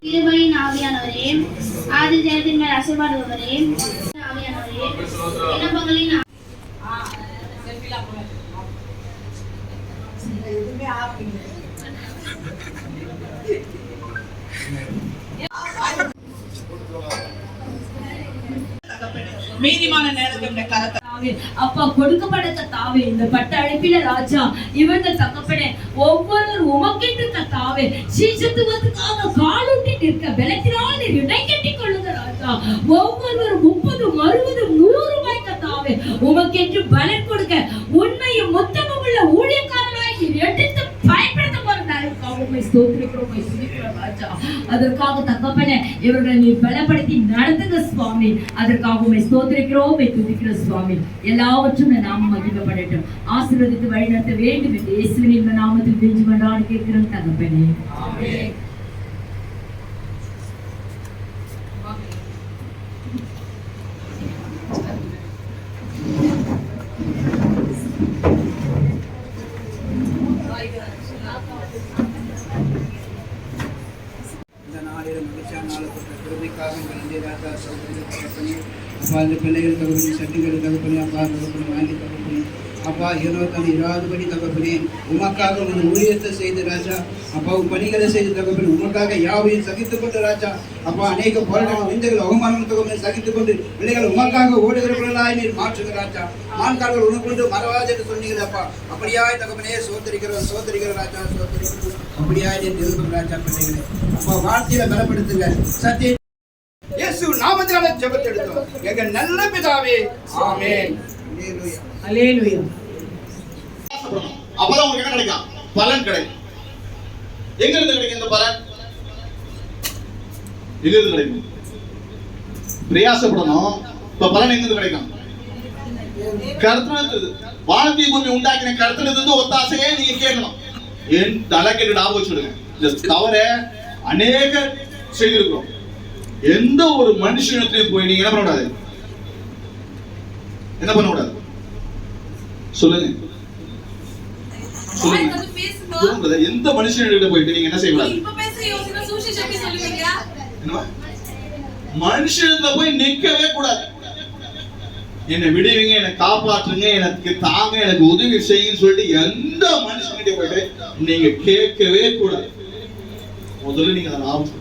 கிருபையின் ஆவியானவரே, ஆதி ஜெயத்தின் மேல் அசைபாடுபவரே, ஆவியானவரே, இனப்பங்களின் மீதிமான நேரத்தில் கரத்தை அப்பா கொடுக்கப்பட்ட தாவே இந்த பட்ட அழைப்பில ராஜா இவங்க தகப்பனே ஒவ்வொரு உமக்கிட்டு கத்தாவே சீசத்துவத்துக்காக காலூட்டி நிற்க பலத்தினால் நீர் இடை கட்டிக் கொள்ளுங்க ராஜா. ஒவ்வொருவரும் 30, 60, 100 கத்தாவே உமக்கென்று பலன் கொடுக்க உண்மையும் மொத்தமும் உள்ள ஊழியக்காரராய் நீர் எடுத்து பயன்படுத்த அதற்காக தகப்பனே இவர்களை நீ பலப்படுத்தி நடத்துங்க சுவாமி. அதற்காக உம்மை ஸ்தோத்திரிக்கிறோம், துதிக்கிறோம் சுவாமி. எல்லாவற்றும் நாம மகிமைப்படட்டும். ஆசீர்வதித்து வழிநடத்த வேண்டும் என்று இயேசுவின் நாமத்தில் கெஞ்சி மன்றாடி கேட்கிறோம் தகப்பனே. ஆமென். அப்பா இந்த பிள்ளைகள் தகப்பனே, சட்டிகள் தகப்பனே, அப்பா தகப்பனே வாங்கி தகப்பனே, அப்பா ஈரோத்தான இராதுபடி தகப்பனே, உமக்காக ஒரு ஊழியத்தை செய்து ராஜா, அப்பா உன் பணிகளை செய்து தகப்பனே, உமக்காக யாவையும் சகித்துக் கொண்டு ராஜா, அப்பா அநேக போராட்டம் நிந்தைகள் அவமானம் தகவலை சகித்துக் கொண்டு பிள்ளைகள் உமக்காக ஓடுகிறவர்களாய் நீர் மாற்றுகிற ராஜா. மான்கார்கள் உனக்கு கொண்டு மறவாது என்று சொன்னீங்கப்பா. அப்படியாய் தகப்பனே சோதரிக்கிற ராஜா, சோதரிக்கிறோம். அப்படியாய் நீர் திரும்ப ராஜா பிள்ளைகளை அப்பா வாழ்க்கையில பலப்படுத்துங்க. சத்திய இயேசு நாமத்தினால ஜெபத்தை எடுத்தோம் எங்க நல்ல பிதாவே, ஆமென். அல்லேலூயா. அப்பதான் உங்களுக்கு என்ன கிடைக்கும்? பலன் கிடைக்கும். எங்க இருந்து கிடைக்கும் இந்த பலன்? எங்க இருந்து கிடைக்கும்? பிரயாசப்படணும். இப்ப பலன் எங்க இருந்து கிடைக்கும்? கர்த்தரிடமிருந்து. வானத்தை பூமி உண்டாக்கின கர்த்தரிடமிருந்து ஒத்தாசையே நீங்க கேட்கணும். என் தலைக்கு ஞாபகம் வச்சுடுங்க. இந்த தவற அநேக செய்திருக்கிறோம். எந்த ஒரு மனுஷனத்திலையும் போய் நீங்க என்ன பண்ணக்கூடாது? என்ன பண்ணக்கூடாது? சொல்லுங்க. எந்த மனுஷனிடம் போயிட்டு நீங்க என்ன செய்யக்கூடாது? மனுஷனிடத்துல போய் நிற்கவே கூடாது. என்னை விடுவீங்க, என்னை காப்பாற்றுங்க, எனக்கு தாங்க, எனக்கு உதவி செய்யுன்னு சொல்லிட்டு எந்த மனுஷன்கிட்ட போயிட்டு நீங்க கேட்கவே கூடாது. முதல்ல நீங்க அதை லாபம்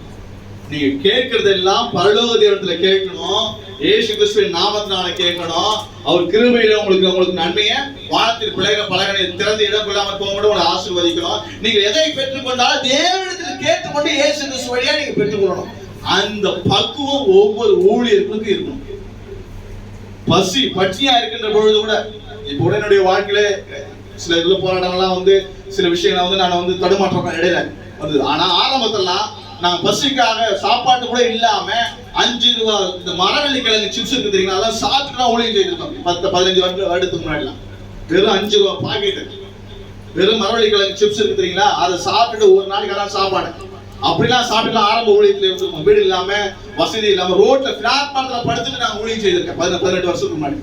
நீங்க கேட்கறதெல்லாம் பரலோக தேவத்துல கேட்கணும். இயேசு கிறிஸ்துவின் நாமத்தினால கேட்கணும். அவர் கிருபையில உங்களுக்கு நன்மையை வானத்தில் பலகனை திறந்து இடம் கொள்ளாமல் போக மட்டும் உங்களை ஆசீர்வதிக்கணும். நீங்க எதை பெற்றுக்கொண்டாலும் தேவனிடத்தில் கேட்டுக்கொண்டு இயேசு கிறிஸ்து வழியா நீங்க பெற்றுக்கொள்ளணும். அந்த பக்குவம் ஒவ்வொரு ஊழியர்களுக்கும் இருக்கணும். பசியா இருக்கின்ற பொழுது கூட இப்ப உடனுடைய வாழ்க்கையில சில இதுல போராட்டங்கள்லாம் சில விஷயங்களை நான் தடுமாற்றம் இடையில வந்தது. ஆனா ஆரம்பத்தெல்லாம் நான் பசிக்காக சாப்பாட்டு கூட இல்லாம 5 ரூபா இந்த மரவள்ளி கிழங்கு சிப்ஸ் இருக்கு தெரியுங்களா, அதெல்லாம் சாப்பிட்டு ஊழியம் செய்திருக்கோம். 10-15 வருடத்துக்கு முன்னாடிலாம் வெறும் 5 ரூபா பாக்கெட் வெறும் மரவள்ளி கிழங்கு சிப்ஸ் இருக்கு தெரியுங்களா, அதை சாப்பிட்டுட்டு ஒரு நாளைக்கு அதான் சாப்பாடு. அப்படிலாம் சாப்பிட்டு ஆரம்ப ஊழியத்துல இருந்திருக்கோம். வீடு இல்லாம வசதி இல்லாம ரோட்ல பிளாட்பாரத்துல படுத்துட்டு நான் ஊழியம் செய்திருக்கேன் 18 வருஷத்துக்கு முன்னாடி.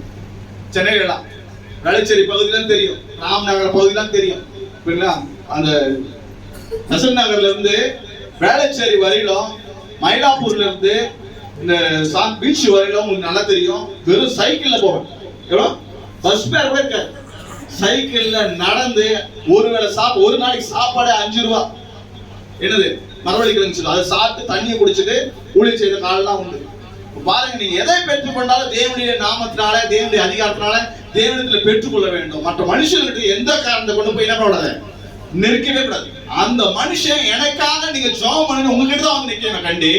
சென்னையில வேளச்சேரி பகுதியிலாம் தெரியும், ராம்நகர் பகுதியெல்லாம் தெரியும். அந்த நசன் நகர்ல இருந்து வேளச்சேரி வரையிலும், மயிலாப்பூர்ல இருந்து இந்த பீச் வரையிலும் உங்களுக்கு நல்லா தெரியும். வெறும் சைக்கிள்ல போவேன். எவ்வளோ பஸ் பேர் கூட இருக்காது. சைக்கிள்ல நடந்து ஒரு நாளைக்கு சாப்பாடு 5 ரூபா. என்னது மரவள்ளி கிழங்கு, அதை சாப்பிட்டு தண்ணியை குடிச்சிட்டு ஊழியம் செய்த காலெல்லாம் உண்டு. பாருங்க, நீங்க எதை பெற்றுக்கொண்டாலும் தேவனுடைய நாமத்தினால, தேவனுடைய அதிகாரத்தினால தேவனிடத்துல பெற்றுக்கொள்ள வேண்டும். மற்ற மனுஷர்களுக்கு எந்த காரணத்தை கொண்டு போய் என்ன பண்ணக்கூடாது? நெருக்கவே கூடாது. அந்த மனுஷன் எனக்காக நீங்க ஜெபம் பண்ணி உங்ககிட்ட தான் வந்து நிக்கணும். கண்டி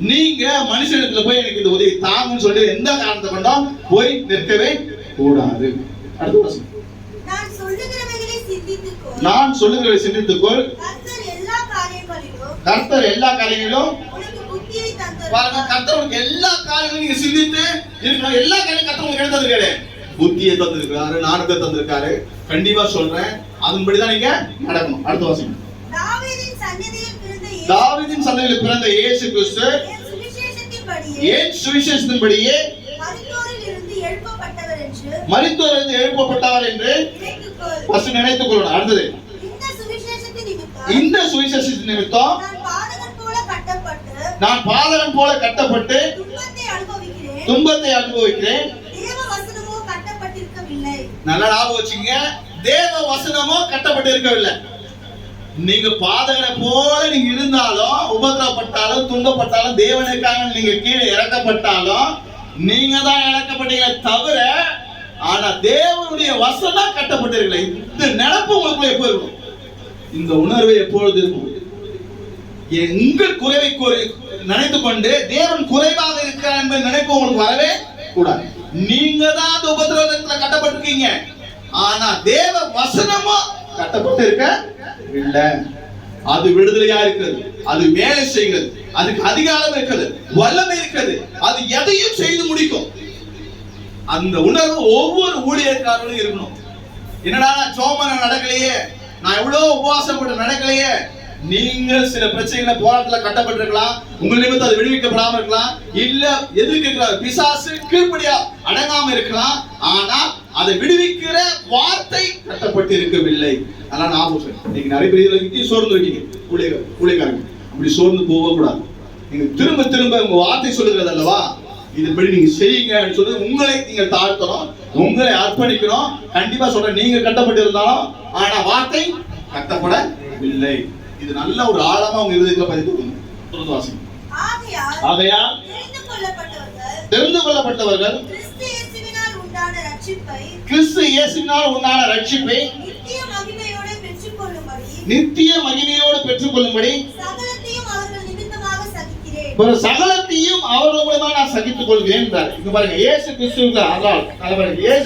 நீங்க மனுஷனிடத்துல போய் எனக்கு இந்த உதவி தாங்கன்னு சொல்லி எந்த காரணத்தை கொண்டும் போய் நிற்கவே கூடாது. அடுத்த வசனம். நான் சொல்லுகிறதை சிந்தித்துக்கொள். கர்த்தர் எல்லா காரியங்களிலும் பாருங்க, கர்த்தர் உங்களுக்கு எல்லா காரியங்களும் நீங்க சிந்தித்து இருக்கணும். எல்லா காரியம் கர்த்தர் உங்களுக்கு எடுத்தது புத்தியை தந்திருக்காரு, ஞானத்தை தந்திருக்காரு. கண்டிப்பா சொல்றேன், அதன்படிதான் நீங்க நடக்கணும். அடுத்த வசனம். தாவீதின் சந்ததியில் பிறந்த இயேசு கிறிஸ்து என் சுவிசேஷத்தின்படியே மரித்தோரிலிருந்து எழுப்பப்பட்டவர் என்று நினைத்துக் கொள்ளணும். அடுத்தது, இந்த சுவிசேஷத்தின் நிமித்தம் நான் பாதகன் போல கட்டப்பட்டு துன்பத்தை அனுபவிக்கிறேன். நல்லா ஞாபகம் வச்சுங்க, தேவ வசனமோ கட்டப்பட்டு இருக்கவில்லை. நீங்க பாதகனை போல நீங்க இருந்தாலும், உபத்திரப்பட்டாலும், துன்பப்பட்டாலும், தேவனுக்காக நீங்க கீழே இறக்கப்பட்டாலும் நீங்க தான் இறக்கப்பட்டீங்க தவிர, ஆனா தேவனுடைய வசனம் கட்டப்பட்டிருக்கல. இந்த நினைப்பு உங்களுக்குள்ள எப்போ இருக்கும்? இந்த உணர்வு எப்பொழுது இருக்கும்? உங்கள் குறைவை நினைத்து கொண்டு தேவன் குறைவாக இருக்கிறார் என்பதை நினைப்பு உங்களுக்கு வரவே கூடாது. நீங்க தான் அந்த உபத்திரவத்துல கட்டப்பட்டிருக்கீங்க, ஆனா தேவ வசனமும் கட்டப்பட்டு இருக்க இல்ல. அது விடுதலையா இருக்கிறது, அது வேலை செய்கிறது, அதுக்கு அதிகாரம் இருக்கிறது, வல்லமை இருக்கிறது, அது எதையும் செய்து முடிக்கும். அந்த உணர்வு ஒவ்வொரு ஊழியக்காரர்களும் இருக்கணும். என்னடா நான் சோமன நடக்கலையே, நான் எவ்வளவு உபவாசப்பட்டு நடக்கலையே. நீங்கள் சில பிரச்சனைகளை போராட்டத்துல கட்டப்பட்டிருக்கலாம், உங்கள் நிமித்தம் அது விடுவிக்கப்படாம இருக்கலாம், இல்ல எதிர்க்கிற பிசாசு கீழ்ப்படியா அடங்காம இருக்கலாம், ஆனா அதை விடுவிக்கிற வார்த்தை கட்டப்பட்டு இருக்கவில்லை. அதனால ஞாபகம், நீங்க நிறைய பேர் சோர்ந்து இருக்கீங்க, ஊழியக்காரங்க. அப்படி சோர்ந்து போக கூடாது. நீங்க திரும்ப திரும்ப உங்க வார்த்தை சொல்லுகிறது அல்லவா, இதுபடி நீங்க செய்யுங்க சொல்லி உங்களை நீங்க தாழ்த்தணும், உங்களை அர்ப்பணிக்கணும். கண்டிப்பா சொல்றேன், நீங்க கட்டப்பட்டு இருந்தாலும் ஆனா வார்த்தை கட்டப்படவில்லை. இது நல்ல ஒரு ஆழமா உங்க இருதயத்துல பதித்து வாசிங்க. ஆகையால் தெரிந்து கொள்ளப்பட்டவர்கள் கிறிஸ்து இயேசுவினால் உண்டான ரட்சிப்பை நித்திய மகிமையோடு பெற்றுக்கொள்ளும்படி சகலத்தையும் அவர்கள் மூலமா நான் சகித்துக் கொள்கிறேன். பாருங்க, இயேசு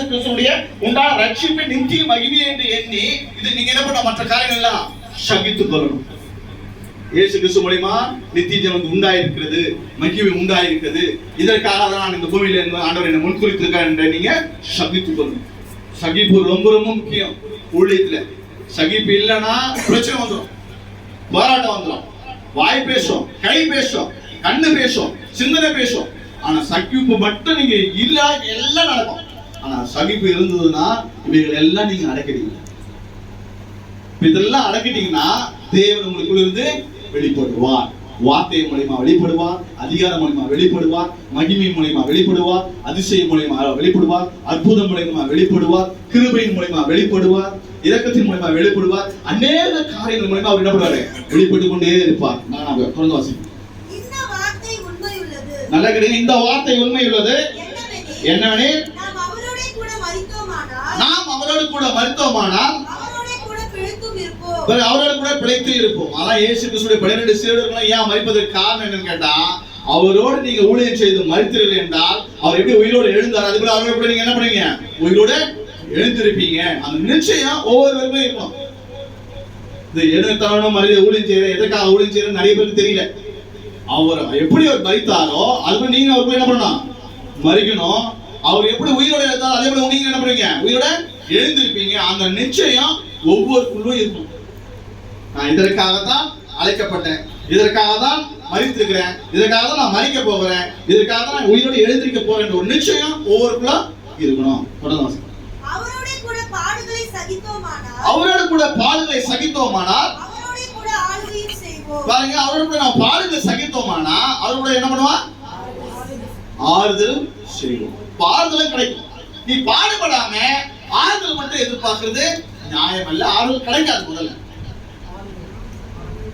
கிறிஸ்துடைய உண்டான ரட்சிப்பை நித்திய மகிமை என்று எண்ணி இது நீங்க என்ன பண்ண மற்ற காரியங்கள் எல்லாம் சகித்துக் கொள்ளணும். இயேசு கிறிஸ்து மூலமா நித்திய ஜீவன் உண்டாயிருக்கிறது, மகிமை உண்டாயிருக்கிறது. இதற்காக தான் நான் இந்த பூமியில ஆண்டவர் என்ன முன்குறித்திருக்கார் என்று நீங்க சகித்துக் கொள்ளணும். சகிப்பு ரொம்ப ரொம்ப முக்கியம் ஊழியத்துல. சகிப்பு இல்லைன்னா பிரச்சனை வந்துடும், போராட்டம் வந்துடும், வாய் பேசும், கை பேசும், கண்ணு பேசும், சிந்தனை பேசும். ஆனா சகிப்பு மட்டும் நீங்க இல்ல எல்லாம் நடக்கும். ஆனா சகிப்பு இருந்ததுன்னா இவைகள் எல்லாம் நீங்க அடக்கிடுவீங்க. இதெல்லாம் அடக்கிட்டீங்கன்னா தேவன் உங்களுக்குள்ள இருந்து வெளிப்படுவார். வார்த்தை மூலமா வெளிப்படுவார், அதிகாரம் மூலமா வெளிப்படுவார், மகிமை மூலமா வெளிப்படுவார், அதிசயம் மூலமா வெளிப்படுவார், அற்புதம் மூலமா வெளிப்படுவார், கிருபையின் மூலமா வெளிப்படுவார், இரக்கத்தின் மூலமா வெளிப்படுவார். அநேக காரியங்கள் மூலமா அவர் என்ன பண்ணுவாரு? வெளிப்பட்டு கொண்டே இருப்பார். நான் தொடர்ந்து வாசிப்பேன். நல்ல கிடையாது. இந்த வார்த்தை உண்மை உள்ளது என்னவெனில், நாம் அவரோடு கூட மரித்தோமானால் அவரோடு கூட பிழைத்து இருப்போம். அதான் இயேசு கிறிஸ்துவின் 12 சீடர்கள் ஏன் மரிப்பதற்கு காரணம் என்னன்னு கேட்டா, அவரோடு நீங்க ஊழியம் செய்து மரித்தீர்கள் என்றால் அவர் எப்படி உயிரோடு எழுந்தார், அது கூட அவரோட கூட நீங்க என்ன பண்ணுவீங்க? உயிரோடு எழுந்திருப்பீங்க. அந்த நிச்சயம் ஒவ்வொருவருமே இருக்கும். இந்த எழுத்தவனும் மனித ஊழியம் செய்யற, எதற்காக ஊழியம் செய்யற நிறைய பேருக்கு தெரியல. அவர் எப்படி அவர் மரித்தாரோ அது நீங்க அவருக்கு என்ன பண்ணணும்? மரிக்கணும். அவர் எப்படி உயிரோட எழுந்தாரோ அதே போல நீங்க என்ன பண்ணுவீங்க? உயிரோட எழுந்திருப்பீங்க. அந்த நிச்சயம் ஒவ்வொருக்குள்ளும் இருக்கும். நான் இதற்காக தான் அழைக்கப்பட்டேன், இதற்காக தான் மரித்திருக்கிறேன், இதற்காக தான் நான் மரிக்க போகிறேன், இதற்காக தான் நான் உயிரோடு எழுந்திருக்க போறேன் ஒரு நிச்சயம் ஒவ்வொருக்குள்ள இருக்கணும். தொடர்ந்து அவரோடு கூட பாடுகளை சகித்தோமானால் பாருங்க, அவரோட கூட நான் பாடுகளை சகித்தோமானா அவரோட என்ன பண்ணுவான்? ஆறுதல் செய்வோம். ஆறுதலும் கிடைக்கும். நீ பாடுபடாம ஆறுதல் மட்டும் எதிர்பார்க்கிறது நியாயம் அல்ல. ஆறுதல் கிடைக்காது. முதல்ல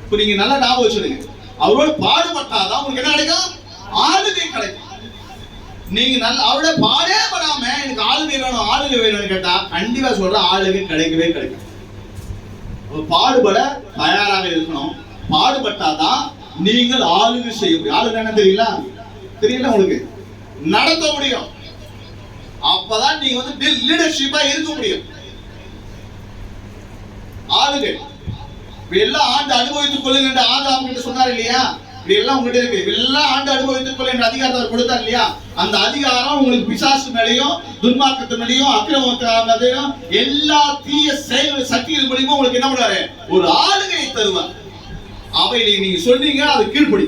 இப்ப நீங்க நல்லா ஞாபகம் வச்சுடுங்க, அவரோட பாடுபட்டாதான் உங்களுக்கு என்ன கிடைக்கும்? ஆளுகை கிடைக்கும். நீங்க நல்ல அவரோட பாடே படாம எனக்கு ஆளுகை வேணும் ஆளுகை வேணும்னு கேட்டா கண்டிப்பா சொல்ற ஆளுகை கிடைக்கவே கிடைக்கும். பாடுபட தயாராக இருக்கணும். பாடுபட்டாதான் நீங்கள் ஆளுகை செய்ய முடியும். ஆளுகை என்ன தெரியல உங்களுக்கு நடத்த முடியும். அப்பதான் நீங்க வந்து லீடர்ஷிப்பா இருக்க முடியும். ஆளுகை எல்லாம் ஆண்டு அனுபவித்துக் கொள்ளுங்க என்று ஆதாம் கிட்ட சொன்னார் இல்லையா? இப்படி எல்லாம் உங்ககிட்ட இருக்கு, எல்லாம் ஆண்டு அனுபவித்துக் கொள்ள என்ற அதிகாரத்தை கொடுத்தார் இல்லையா? அந்த அதிகாரம் உங்களுக்கு பிசாசு மேலையும் துன்மார்க்கத்து மேலையும் அக்கிரமத்தையும் எல்லா தீய செயல் சக்திகள் மூலியமா உங்களுக்கு என்ன பண்ணுவாரு? ஒரு ஆளுகையை தருவார். அவை நீங்க சொன்னீங்க, அது கீழ்ப்படி.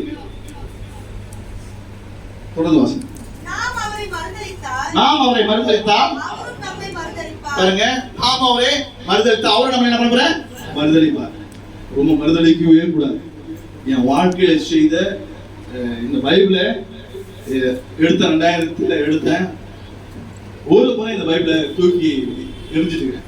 தொடர்ந்து வாசி. நாம் அவரை மறுதலித்தால் பாருங்க, நாம் அவரை மறுதலித்தால் அவரை நம்ம என்ன பண்ற? மறுதலிப்பார். ரொம்ப மறுதளிக்கவே கூடாது. என் வாழ்க்கையில செய்த இந்த பைபிளை எடுத்த 2000 எடுத்தேன். ஒரு முறை இந்த பைபிளை தூக்கி எரிஞ்சிட்டு இருக்கேன்.